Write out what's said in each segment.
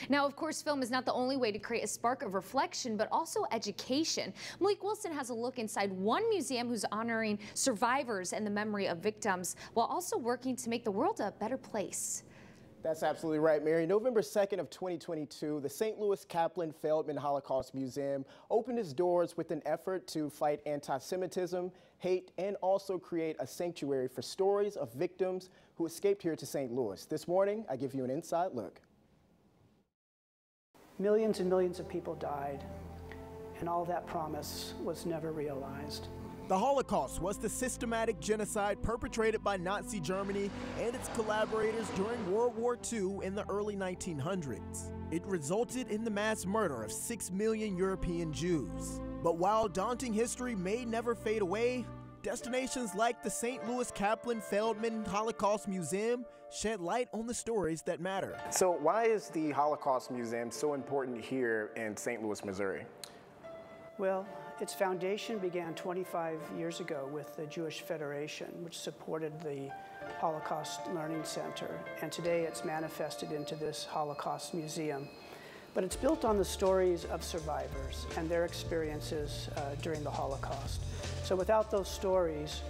Now, of course, film is not the only way to create a spark of reflection, but also education. Malik Wilson has a look inside one museum who's honoring survivors and the memory of victims while also working to make the world a better place. That's absolutely right, Mary. November 2nd of 2022, the St. Louis Kaplan Feldman Holocaust Museum opened its doors with an effort to fight anti-Semitism, hate, and also create a sanctuary for stories of victims who escaped here to St. Louis. This morning, I give you an inside look. Millions and millions of people died, and all that promise was never realized. The Holocaust was the systematic genocide perpetrated by Nazi Germany and its collaborators during World War II in the early 1900s. It resulted in the mass murder of 6 million European Jews. But while daunting history may never fade away, destinations like the St. Louis Kaplan Feldman Holocaust Museum shed light on the stories that matter. So why is the Holocaust Museum so important here in St. Louis, Missouri? Well, its foundation began 25 years ago with the Jewish Federation, which supported the Holocaust Learning Center. And today it's manifested into this Holocaust Museum. But it's built on the stories of survivors and their experiences during the Holocaust. So without those stories,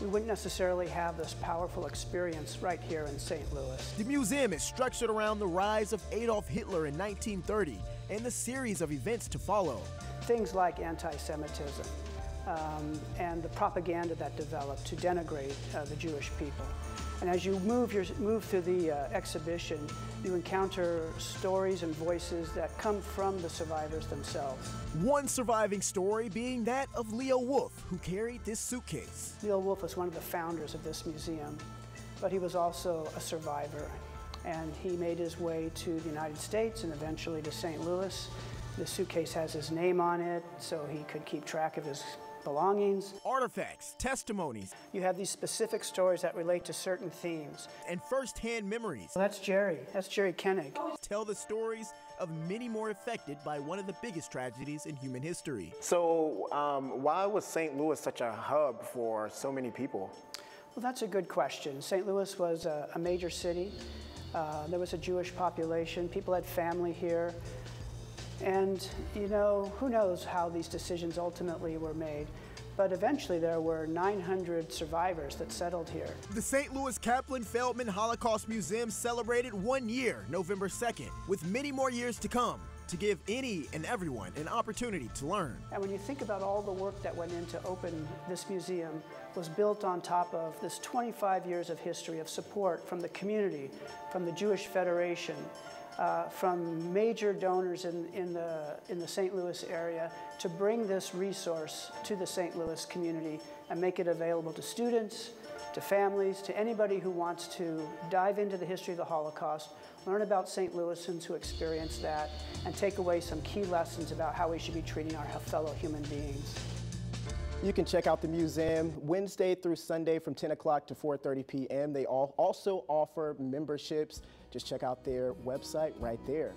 we wouldn't necessarily have this powerful experience right here in St. Louis. The museum is structured around the rise of Adolf Hitler in 1930 and the series of events to follow. Things like anti-Semitism and the propaganda that developed to denigrate the Jewish people. And as you move through the exhibition, you encounter stories and voices that come from the survivors themselves. One surviving story being that of Leo Wolf, who carried this suitcase. Leo Wolf was one of the founders of this museum, but he was also a survivor. And he made his way to the United States and eventually to St. Louis. The suitcase has his name on it, so he could keep track of his belongings. Artifacts, testimonies. You have these specific stories that relate to certain themes. And first-hand memories. Well, that's Jerry Koenig. Tell the stories of many more affected by one of the biggest tragedies in human history. So why was St. Louis such a hub for so many people? Well, that's a good question. St. Louis was a major city. There was a Jewish population. People had family here. And, you know, who knows how these decisions ultimately were made. But eventually there were 900 survivors that settled here. The St. Louis Kaplan Feldman Holocaust Museum celebrated 1 year, November 2nd, with many more years to come, to give any and everyone an opportunity to learn. And when you think about all the work that went into open this museum was built on top of this 25 years of history of support from the community, from the Jewish Federation, from major donors in the St. Louis area to bring this resource to the St. Louis community and make it available to students, to families, to anybody who wants to dive into the history of the Holocaust, learn about St. Louisans who experienced that, and take away some key lessons about how we should be treating our fellow human beings. You can check out the museum Wednesday through Sunday from 10 o'clock to 4:30 p.m. They also offer memberships. Just check out their website right there.